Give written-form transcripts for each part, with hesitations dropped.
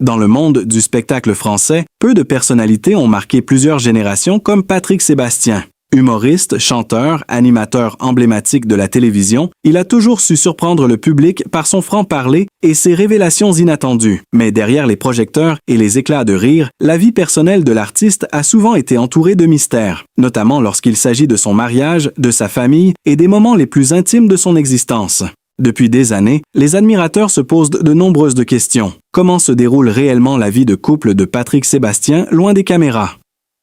Dans le monde du spectacle français, peu de personnalités ont marqué plusieurs générations comme Patrick Sébastien. Humoriste, chanteur, animateur emblématique de la télévision, il a toujours su surprendre le public par son franc-parler et ses révélations inattendues. Mais derrière les projecteurs et les éclats de rire, la vie personnelle de l'artiste a souvent été entourée de mystères, notamment lorsqu'il s'agit de son mariage, de sa famille et des moments les plus intimes de son existence. Depuis des années, les admirateurs se posent de nombreuses questions. Comment se déroule réellement la vie de couple de Patrick Sébastien loin des caméras?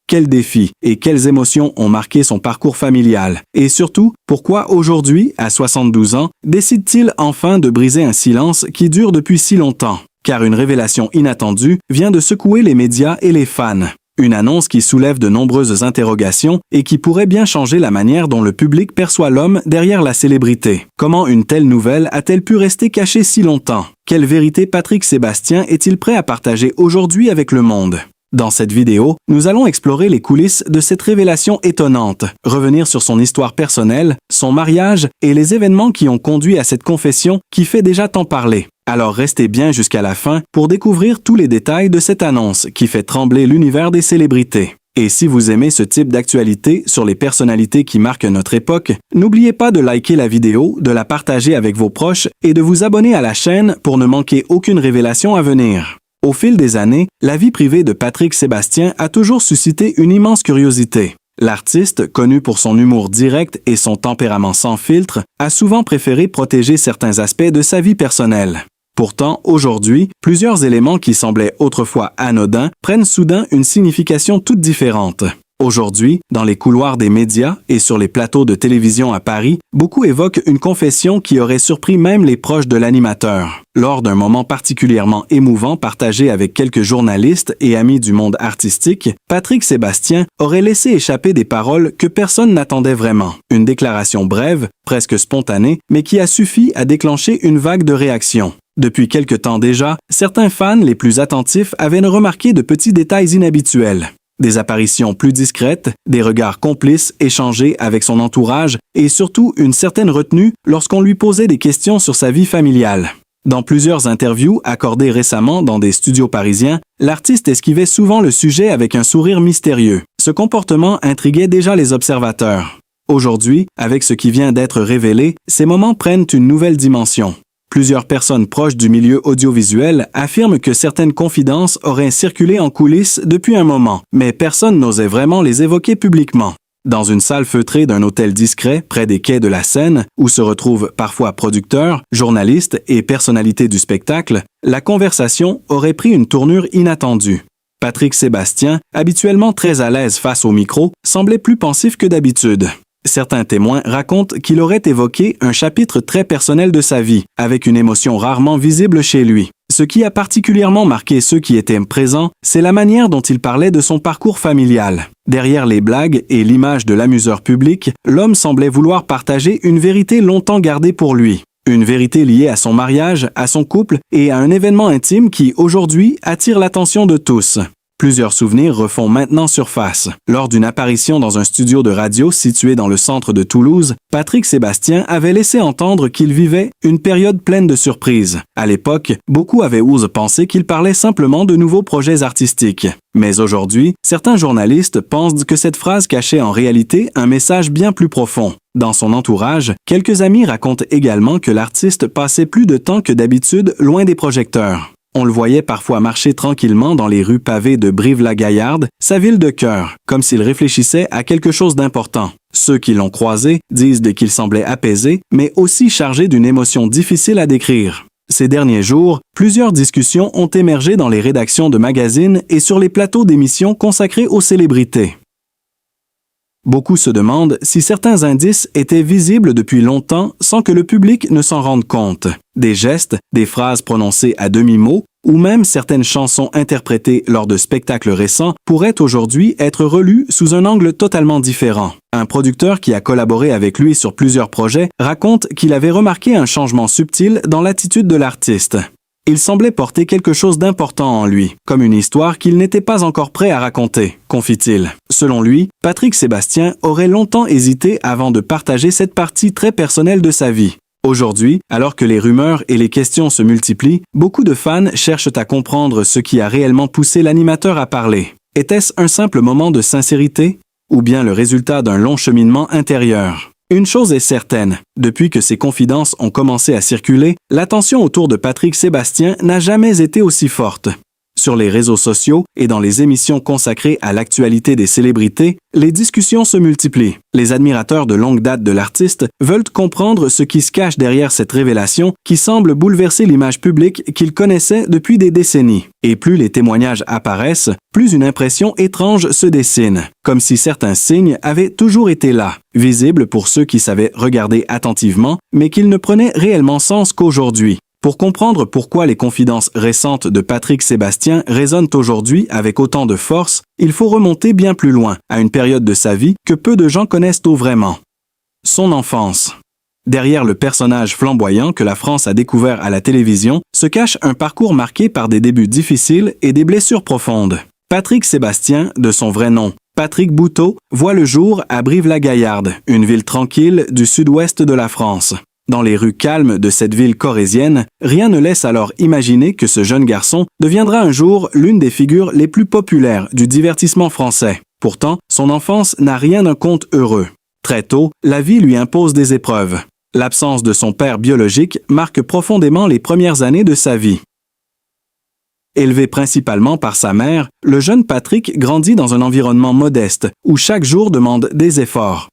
Quels défis et quelles émotions ont marqué son parcours familial? Et surtout, pourquoi aujourd'hui, à 72 ans, décide-t-il enfin de briser un silence qui dure depuis si longtemps? Car une révélation inattendue vient de secouer les médias et les fans. Une annonce qui soulève de nombreuses interrogations et qui pourrait bien changer la manière dont le public perçoit l'homme derrière la célébrité. Comment une telle nouvelle a-t-elle pu rester cachée si longtemps? Quelle vérité Patrick Sébastien est-il prêt à partager aujourd'hui avec le monde? Dans cette vidéo, nous allons explorer les coulisses de cette révélation étonnante, revenir sur son histoire personnelle, son mariage et les événements qui ont conduit à cette confession qui fait déjà tant parler. Alors restez bien jusqu'à la fin pour découvrir tous les détails de cette annonce qui fait trembler l'univers des célébrités. Et si vous aimez ce type d'actualité sur les personnalités qui marquent notre époque, n'oubliez pas de liker la vidéo, de la partager avec vos proches et de vous abonner à la chaîne pour ne manquer aucune révélation à venir. Au fil des années, la vie privée de Patrick Sébastien a toujours suscité une immense curiosité. L'artiste, connu pour son humour direct et son tempérament sans filtre, a souvent préféré protéger certains aspects de sa vie personnelle. Pourtant, aujourd'hui, plusieurs éléments qui semblaient autrefois anodins prennent soudain une signification toute différente. Aujourd'hui, dans les couloirs des médias et sur les plateaux de télévision à Paris, beaucoup évoquent une confession qui aurait surpris même les proches de l'animateur. Lors d'un moment particulièrement émouvant partagé avec quelques journalistes et amis du monde artistique, Patrick Sébastien aurait laissé échapper des paroles que personne n'attendait vraiment. Une déclaration brève, presque spontanée, mais qui a suffi à déclencher une vague de réactions. Depuis quelque temps déjà, certains fans les plus attentifs avaient remarqué de petits détails inhabituels. Des apparitions plus discrètes, des regards complices échangés avec son entourage et surtout une certaine retenue lorsqu'on lui posait des questions sur sa vie familiale. Dans plusieurs interviews accordées récemment dans des studios parisiens, l'artiste esquivait souvent le sujet avec un sourire mystérieux. Ce comportement intriguait déjà les observateurs. Aujourd'hui, avec ce qui vient d'être révélé, ces moments prennent une nouvelle dimension. Plusieurs personnes proches du milieu audiovisuel affirment que certaines confidences auraient circulé en coulisses depuis un moment, mais personne n'osait vraiment les évoquer publiquement. Dans une salle feutrée d'un hôtel discret près des quais de la Seine, où se retrouvent parfois producteurs, journalistes et personnalités du spectacle, la conversation aurait pris une tournure inattendue. Patrick Sébastien, habituellement très à l'aise face au micro, semblait plus pensif que d'habitude. Certains témoins racontent qu'il aurait évoqué un chapitre très personnel de sa vie, avec une émotion rarement visible chez lui. Ce qui a particulièrement marqué ceux qui étaient présents, c'est la manière dont il parlait de son parcours familial. Derrière les blagues et l'image de l'amuseur public, l'homme semblait vouloir partager une vérité longtemps gardée pour lui. Une vérité liée à son mariage, à son couple et à un événement intime qui, aujourd'hui, attire l'attention de tous. Plusieurs souvenirs refont maintenant surface. Lors d'une apparition dans un studio de radio situé dans le centre de Toulouse, Patrick Sébastien avait laissé entendre qu'il vivait une période pleine de surprises. À l'époque, beaucoup avaient osé penser qu'il parlait simplement de nouveaux projets artistiques. Mais aujourd'hui, certains journalistes pensent que cette phrase cachait en réalité un message bien plus profond. Dans son entourage, quelques amis racontent également que l'artiste passait plus de temps que d'habitude loin des projecteurs. On le voyait parfois marcher tranquillement dans les rues pavées de Brive-la-Gaillarde, sa ville de cœur, comme s'il réfléchissait à quelque chose d'important. Ceux qui l'ont croisé disent qu'il semblait apaisé, mais aussi chargé d'une émotion difficile à décrire. Ces derniers jours, plusieurs discussions ont émergé dans les rédactions de magazines et sur les plateaux d'émissions consacrés aux célébrités. Beaucoup se demandent si certains indices étaient visibles depuis longtemps sans que le public ne s'en rende compte. Des gestes, des phrases prononcées à demi-mot, ou même certaines chansons interprétées lors de spectacles récents pourraient aujourd'hui être relues sous un angle totalement différent. Un producteur qui a collaboré avec lui sur plusieurs projets raconte qu'il avait remarqué un changement subtil dans l'attitude de l'artiste. Il semblait porter quelque chose d'important en lui, comme une histoire qu'il n'était pas encore prêt à raconter, confie-t-il. Selon lui, Patrick Sébastien aurait longtemps hésité avant de partager cette partie très personnelle de sa vie. Aujourd'hui, alors que les rumeurs et les questions se multiplient, beaucoup de fans cherchent à comprendre ce qui a réellement poussé l'animateur à parler. Était-ce un simple moment de sincérité? Ou bien le résultat d'un long cheminement intérieur? Une chose est certaine, depuis que ces confidences ont commencé à circuler, l'attention autour de Patrick Sébastien n'a jamais été aussi forte. Sur les réseaux sociaux et dans les émissions consacrées à l'actualité des célébrités, les discussions se multiplient. Les admirateurs de longue date de l'artiste veulent comprendre ce qui se cache derrière cette révélation qui semble bouleverser l'image publique qu'ils connaissaient depuis des décennies. Et plus les témoignages apparaissent, plus une impression étrange se dessine, comme si certains signes avaient toujours été là, visibles pour ceux qui savaient regarder attentivement, mais qu'ils ne prenaient réellement sens qu'aujourd'hui. Pour comprendre pourquoi les confidences récentes de Patrick Sébastien résonnent aujourd'hui avec autant de force, il faut remonter bien plus loin, à une période de sa vie que peu de gens connaissent vraiment. Son enfance. Derrière le personnage flamboyant que la France a découvert à la télévision se cache un parcours marqué par des débuts difficiles et des blessures profondes. Patrick Sébastien, de son vrai nom, Patrick Bouteau, voit le jour à Brive-la-Gaillarde, une ville tranquille du sud-ouest de la France. Dans les rues calmes de cette ville corrézienne, rien ne laisse alors imaginer que ce jeune garçon deviendra un jour l'une des figures les plus populaires du divertissement français. Pourtant, son enfance n'a rien d'un conte heureux. Très tôt, la vie lui impose des épreuves. L'absence de son père biologique marque profondément les premières années de sa vie. Élevé principalement par sa mère, le jeune Patrick grandit dans un environnement modeste où chaque jour demande des efforts.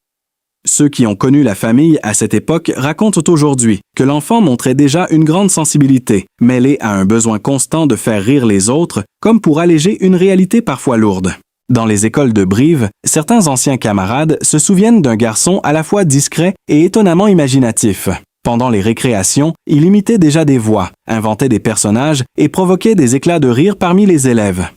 Ceux qui ont connu la famille à cette époque racontent aujourd'hui que l'enfant montrait déjà une grande sensibilité, mêlée à un besoin constant de faire rire les autres, comme pour alléger une réalité parfois lourde. Dans les écoles de Brive, certains anciens camarades se souviennent d'un garçon à la fois discret et étonnamment imaginatif. Pendant les récréations, il imitait déjà des voix, inventait des personnages et provoquait des éclats de rire parmi les élèves.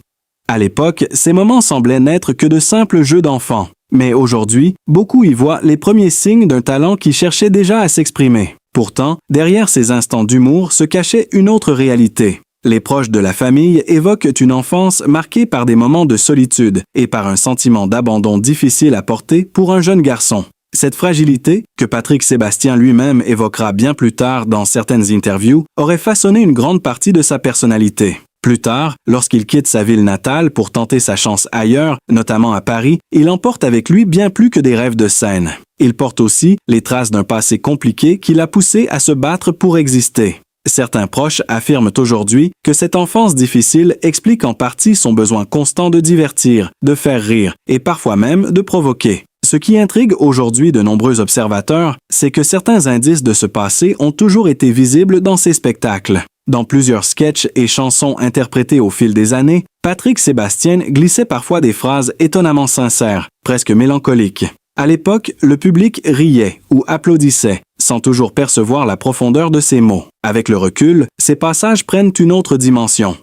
À l'époque, ces moments semblaient n'être que de simples jeux d'enfants. Mais aujourd'hui, beaucoup y voient les premiers signes d'un talent qui cherchait déjà à s'exprimer. Pourtant, derrière ces instants d'humour se cachait une autre réalité. Les proches de la famille évoquent une enfance marquée par des moments de solitude et par un sentiment d'abandon difficile à porter pour un jeune garçon. Cette fragilité, que Patrick Sébastien lui-même évoquera bien plus tard dans certaines interviews, aurait façonné une grande partie de sa personnalité. Plus tard, lorsqu'il quitte sa ville natale pour tenter sa chance ailleurs, notamment à Paris, il emporte avec lui bien plus que des rêves de scène. Il porte aussi les traces d'un passé compliqué qui l'a poussé à se battre pour exister. Certains proches affirment aujourd'hui que cette enfance difficile explique en partie son besoin constant de divertir, de faire rire et parfois même de provoquer. Ce qui intrigue aujourd'hui de nombreux observateurs, c'est que certains indices de ce passé ont toujours été visibles dans ses spectacles. Dans plusieurs sketchs et chansons interprétés au fil des années, Patrick Sébastien glissait parfois des phrases étonnamment sincères, presque mélancoliques. À l'époque, le public riait ou applaudissait, sans toujours percevoir la profondeur de ses mots. Avec le recul, ces passages prennent une autre dimension.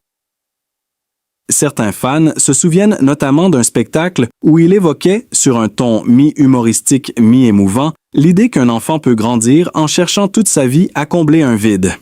Certains fans se souviennent notamment d'un spectacle où il évoquait, sur un ton mi-humoristique, mi-émouvant, l'idée qu'un enfant peut grandir en cherchant toute sa vie à combler un vide.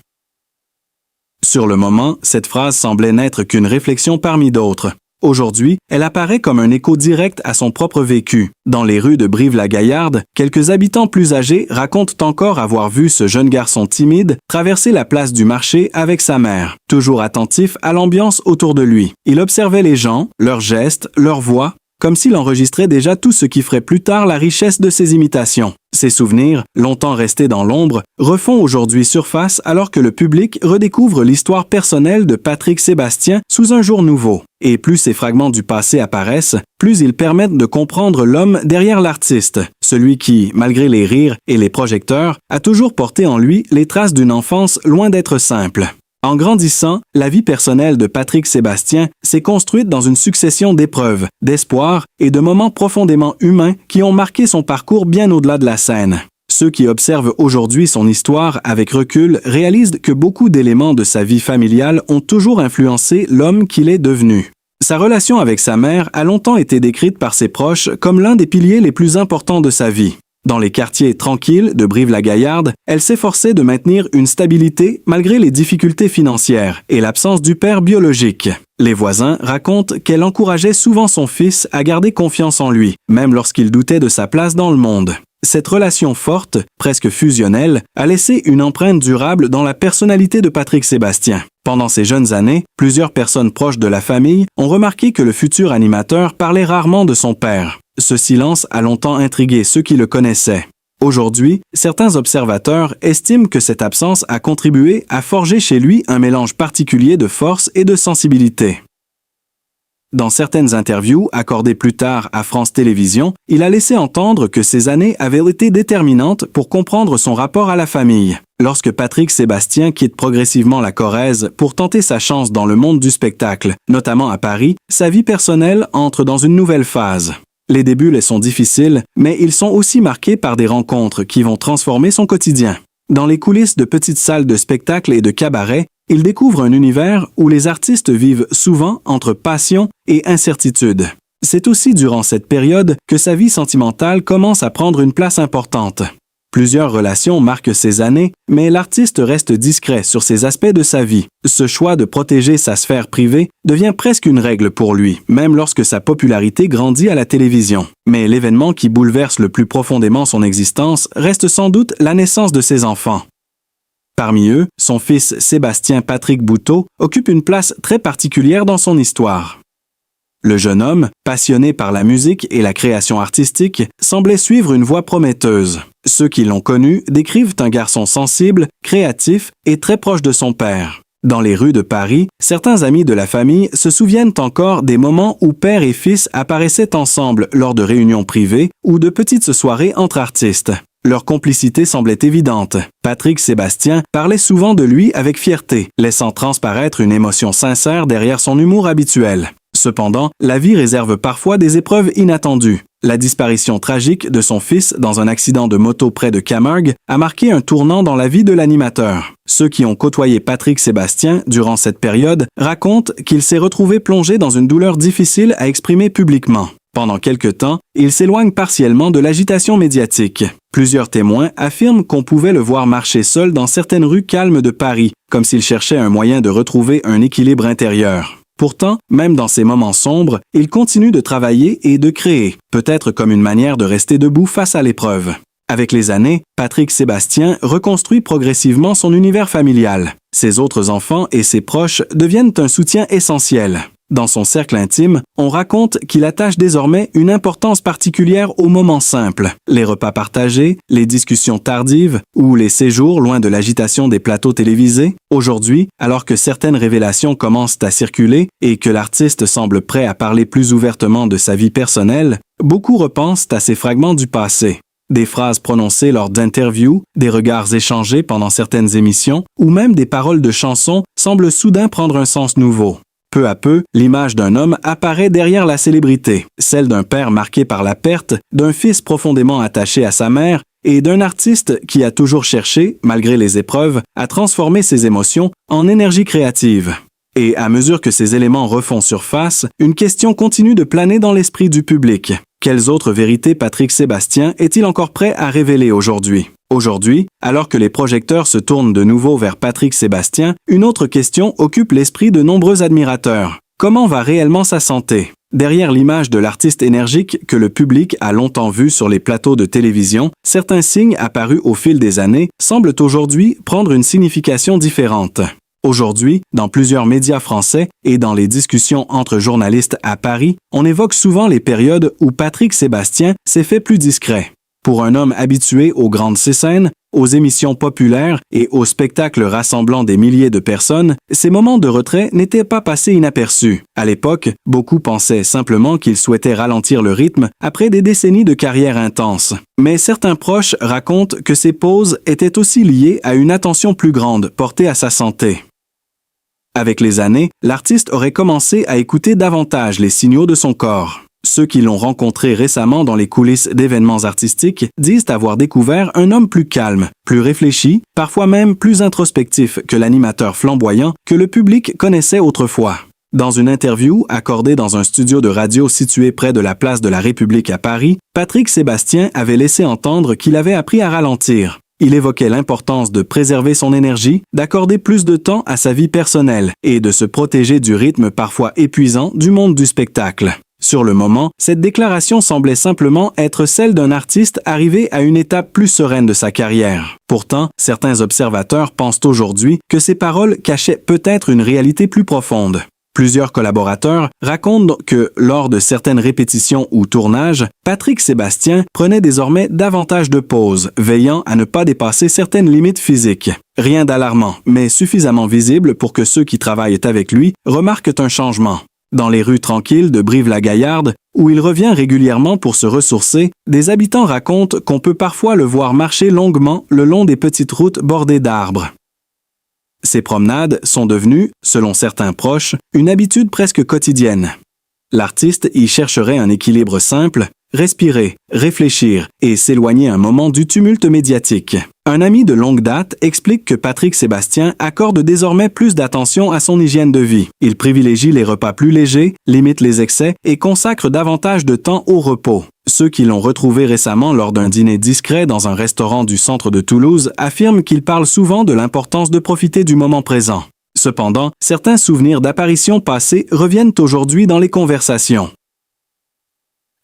Sur le moment, cette phrase semblait n'être qu'une réflexion parmi d'autres. Aujourd'hui, elle apparaît comme un écho direct à son propre vécu. Dans les rues de Brive-la-Gaillarde, quelques habitants plus âgés racontent encore avoir vu ce jeune garçon timide traverser la place du marché avec sa mère, toujours attentif à l'ambiance autour de lui. Il observait les gens, leurs gestes, leurs voix, comme s'il enregistrait déjà tout ce qui ferait plus tard la richesse de ses imitations. Ces souvenirs, longtemps restés dans l'ombre, refont aujourd'hui surface alors que le public redécouvre l'histoire personnelle de Patrick Sébastien sous un jour nouveau. Et plus ces fragments du passé apparaissent, plus ils permettent de comprendre l'homme derrière l'artiste, celui qui, malgré les rires et les projecteurs, a toujours porté en lui les traces d'une enfance loin d'être simple. En grandissant, la vie personnelle de Patrick Sébastien s'est construite dans une succession d'épreuves, d'espoirs et de moments profondément humains qui ont marqué son parcours bien au-delà de la scène. Ceux qui observent aujourd'hui son histoire avec recul réalisent que beaucoup d'éléments de sa vie familiale ont toujours influencé l'homme qu'il est devenu. Sa relation avec sa mère a longtemps été décrite par ses proches comme l'un des piliers les plus importants de sa vie. Dans les quartiers tranquilles de Brive-la-Gaillarde, elle s'efforçait de maintenir une stabilité malgré les difficultés financières et l'absence du père biologique. Les voisins racontent qu'elle encourageait souvent son fils à garder confiance en lui, même lorsqu'il doutait de sa place dans le monde. Cette relation forte, presque fusionnelle, a laissé une empreinte durable dans la personnalité de Patrick Sébastien. Pendant ses jeunes années, plusieurs personnes proches de la famille ont remarqué que le futur animateur parlait rarement de son père. Ce silence a longtemps intrigué ceux qui le connaissaient. Aujourd'hui, certains observateurs estiment que cette absence a contribué à forger chez lui un mélange particulier de force et de sensibilité. Dans certaines interviews accordées plus tard à France Télévisions, il a laissé entendre que ces années avaient été déterminantes pour comprendre son rapport à la famille. Lorsque Patrick Sébastien quitte progressivement la Corrèze pour tenter sa chance dans le monde du spectacle, notamment à Paris, sa vie personnelle entre dans une nouvelle phase. Les débuts les sont difficiles, mais ils sont aussi marqués par des rencontres qui vont transformer son quotidien. Dans les coulisses de petites salles de spectacle et de cabaret, il découvre un univers où les artistes vivent souvent entre passion et incertitude. C'est aussi durant cette période que sa vie sentimentale commence à prendre une place importante. Plusieurs relations marquent ces années, mais l'artiste reste discret sur ces aspects de sa vie. Ce choix de protéger sa sphère privée devient presque une règle pour lui, même lorsque sa popularité grandit à la télévision. Mais l'événement qui bouleverse le plus profondément son existence reste sans doute la naissance de ses enfants. Parmi eux, son fils Sébastien Patrick Bouteau occupe une place très particulière dans son histoire. Le jeune homme, passionné par la musique et la création artistique, semblait suivre une voie prometteuse. Ceux qui l'ont connu décrivent un garçon sensible, créatif et très proche de son père. Dans les rues de Paris, certains amis de la famille se souviennent encore des moments où père et fils apparaissaient ensemble lors de réunions privées ou de petites soirées entre artistes. Leur complicité semblait évidente. Patrick Sébastien parlait souvent de lui avec fierté, laissant transparaître une émotion sincère derrière son humour habituel. Cependant, la vie réserve parfois des épreuves inattendues. La disparition tragique de son fils dans un accident de moto près de Camargue a marqué un tournant dans la vie de l'animateur. Ceux qui ont côtoyé Patrick Sébastien durant cette période racontent qu'il s'est retrouvé plongé dans une douleur difficile à exprimer publiquement. Pendant quelque temps, il s'éloigne partiellement de l'agitation médiatique. Plusieurs témoins affirment qu'on pouvait le voir marcher seul dans certaines rues calmes de Paris, comme s'il cherchait un moyen de retrouver un équilibre intérieur. Pourtant, même dans ces moments sombres, il continue de travailler et de créer, peut-être comme une manière de rester debout face à l'épreuve. Avec les années, Patrick Sébastien reconstruit progressivement son univers familial. Ses autres enfants et ses proches deviennent un soutien essentiel. Dans son cercle intime, on raconte qu'il attache désormais une importance particulière aux moments simples, les repas partagés, les discussions tardives ou les séjours loin de l'agitation des plateaux télévisés. Aujourd'hui, alors que certaines révélations commencent à circuler et que l'artiste semble prêt à parler plus ouvertement de sa vie personnelle, beaucoup repensent à ces fragments du passé. Des phrases prononcées lors d'interviews, des regards échangés pendant certaines émissions ou même des paroles de chansons semblent soudain prendre un sens nouveau. Peu à peu, l'image d'un homme apparaît derrière la célébrité, celle d'un père marqué par la perte, d'un fils profondément attaché à sa mère et d'un artiste qui a toujours cherché, malgré les épreuves, à transformer ses émotions en énergie créative. Et à mesure que ces éléments refont surface, une question continue de planer dans l'esprit du public. Quelles autres vérités Patrick Sébastien est-il encore prêt à révéler aujourd'hui? Aujourd'hui, alors que les projecteurs se tournent de nouveau vers Patrick Sébastien, une autre question occupe l'esprit de nombreux admirateurs. Comment va réellement sa santé? Derrière l'image de l'artiste énergique que le public a longtemps vu sur les plateaux de télévision, certains signes apparus au fil des années semblent aujourd'hui prendre une signification différente. Aujourd'hui, dans plusieurs médias français et dans les discussions entre journalistes à Paris, on évoque souvent les périodes où Patrick Sébastien s'est fait plus discret. Pour un homme habitué aux grandes scènes, aux émissions populaires et aux spectacles rassemblant des milliers de personnes, ces moments de retrait n'étaient pas passés inaperçus. À l'époque, beaucoup pensaient simplement qu'il souhaitait ralentir le rythme après des décennies de carrière intense. Mais certains proches racontent que ces pauses étaient aussi liées à une attention plus grande portée à sa santé. Avec les années, l'artiste aurait commencé à écouter davantage les signaux de son corps. Ceux qui l'ont rencontré récemment dans les coulisses d'événements artistiques disent avoir découvert un homme plus calme, plus réfléchi, parfois même plus introspectif que l'animateur flamboyant que le public connaissait autrefois. Dans une interview accordée dans un studio de radio situé près de la place de la République à Paris, Patrick Sébastien avait laissé entendre qu'il avait appris à ralentir. Il évoquait l'importance de préserver son énergie, d'accorder plus de temps à sa vie personnelle et de se protéger du rythme parfois épuisant du monde du spectacle. Sur le moment, cette déclaration semblait simplement être celle d'un artiste arrivé à une étape plus sereine de sa carrière. Pourtant, certains observateurs pensent aujourd'hui que ces paroles cachaient peut-être une réalité plus profonde. Plusieurs collaborateurs racontent que, lors de certaines répétitions ou tournages, Patrick Sébastien prenait désormais davantage de pauses, veillant à ne pas dépasser certaines limites physiques. Rien d'alarmant, mais suffisamment visible pour que ceux qui travaillent avec lui remarquent un changement. Dans les rues tranquilles de Brive-la-Gaillarde, où il revient régulièrement pour se ressourcer, des habitants racontent qu'on peut parfois le voir marcher longuement le long des petites routes bordées d'arbres. Ces promenades sont devenues, selon certains proches, une habitude presque quotidienne. L'artiste y chercherait un équilibre simple, respirer, réfléchir et s'éloigner un moment du tumulte médiatique. Un ami de longue date explique que Patrick Sébastien accorde désormais plus d'attention à son hygiène de vie. Il privilégie les repas plus légers, limite les excès et consacre davantage de temps au repos. Ceux qui l'ont retrouvé récemment lors d'un dîner discret dans un restaurant du centre de Toulouse affirment qu'il parle souvent de l'importance de profiter du moment présent. Cependant, certains souvenirs d'apparitions passées reviennent aujourd'hui dans les conversations.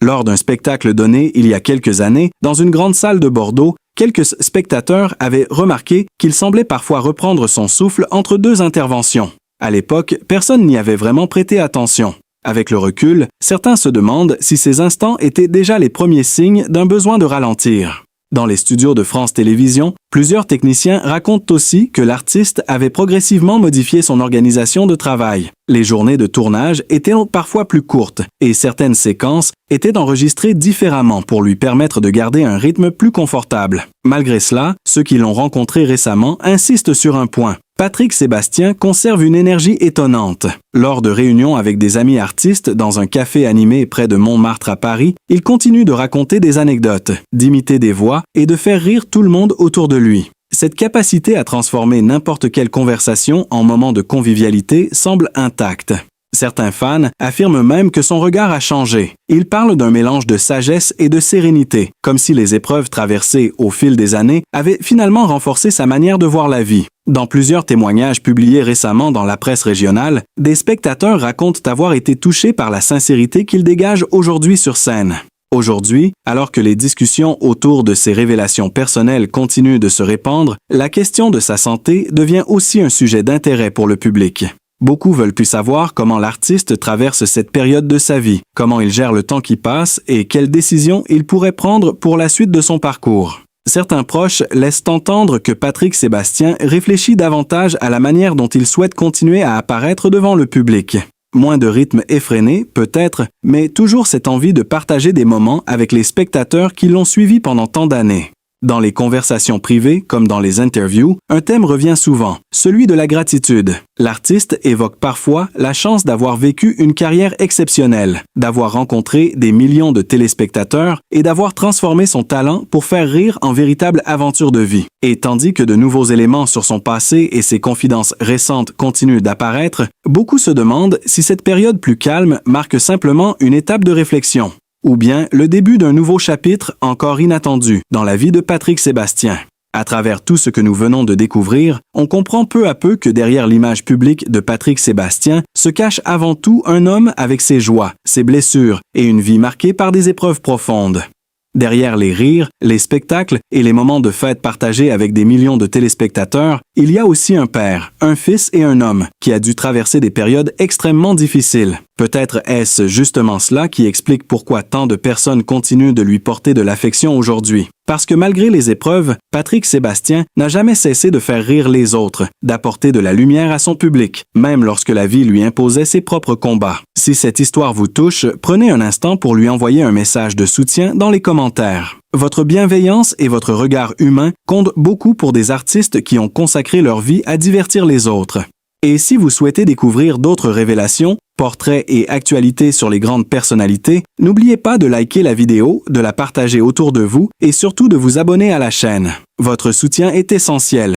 Lors d'un spectacle donné il y a quelques années, dans une grande salle de Bordeaux, quelques spectateurs avaient remarqué qu'il semblait parfois reprendre son souffle entre deux interventions. À l'époque, personne n'y avait vraiment prêté attention. Avec le recul, certains se demandent si ces instants étaient déjà les premiers signes d'un besoin de ralentir. Dans les studios de France Télévisions, plusieurs techniciens racontent aussi que l'artiste avait progressivement modifié son organisation de travail. Les journées de tournage étaient parfois plus courtes et certaines séquences étaient enregistrées différemment pour lui permettre de garder un rythme plus confortable. Malgré cela, ceux qui l'ont rencontré récemment insistent sur un point. Patrick Sébastien conserve une énergie étonnante. Lors de réunions avec des amis artistes dans un café animé près de Montmartre à Paris, il continue de raconter des anecdotes, d'imiter des voix et de faire rire tout le monde autour de lui. Cette capacité à transformer n'importe quelle conversation en moment de convivialité semble intacte. Certains fans affirment même que son regard a changé. Il parle d'un mélange de sagesse et de sérénité, comme si les épreuves traversées au fil des années avaient finalement renforcé sa manière de voir la vie. Dans plusieurs témoignages publiés récemment dans la presse régionale, des spectateurs racontent avoir été touchés par la sincérité qu'il dégage aujourd'hui sur scène. Aujourd'hui, alors que les discussions autour de ses révélations personnelles continuent de se répandre, la question de sa santé devient aussi un sujet d'intérêt pour le public. Beaucoup veulent plus savoir comment l'artiste traverse cette période de sa vie, comment il gère le temps qui passe et quelles décisions il pourrait prendre pour la suite de son parcours. Certains proches laissent entendre que Patrick Sébastien réfléchit davantage à la manière dont il souhaite continuer à apparaître devant le public. Moins de rythme effréné, peut-être, mais toujours cette envie de partager des moments avec les spectateurs qui l'ont suivi pendant tant d'années. Dans les conversations privées, comme dans les interviews, un thème revient souvent, celui de la gratitude. L'artiste évoque parfois la chance d'avoir vécu une carrière exceptionnelle, d'avoir rencontré des millions de téléspectateurs et d'avoir transformé son talent pour faire rire en véritable aventure de vie. Et tandis que de nouveaux éléments sur son passé et ses confidences récentes continuent d'apparaître, beaucoup se demandent si cette période plus calme marque simplement une étape de réflexion, ou bien le début d'un nouveau chapitre encore inattendu dans la vie de Patrick Sébastien. À travers tout ce que nous venons de découvrir, on comprend peu à peu que derrière l'image publique de Patrick Sébastien se cache avant tout un homme avec ses joies, ses blessures et une vie marquée par des épreuves profondes. Derrière les rires, les spectacles et les moments de fête partagés avec des millions de téléspectateurs, il y a aussi un père, un fils et un homme qui a dû traverser des périodes extrêmement difficiles. Peut-être est-ce justement cela qui explique pourquoi tant de personnes continuent de lui porter de l'affection aujourd'hui. Parce que malgré les épreuves, Patrick Sébastien n'a jamais cessé de faire rire les autres, d'apporter de la lumière à son public, même lorsque la vie lui imposait ses propres combats. Si cette histoire vous touche, prenez un instant pour lui envoyer un message de soutien dans les commentaires. Votre bienveillance et votre regard humain comptent beaucoup pour des artistes qui ont consacré leur vie à divertir les autres. Et si vous souhaitez découvrir d'autres révélations, portraits et actualités sur les grandes personnalités, n'oubliez pas de liker la vidéo, de la partager autour de vous et surtout de vous abonner à la chaîne. Votre soutien est essentiel.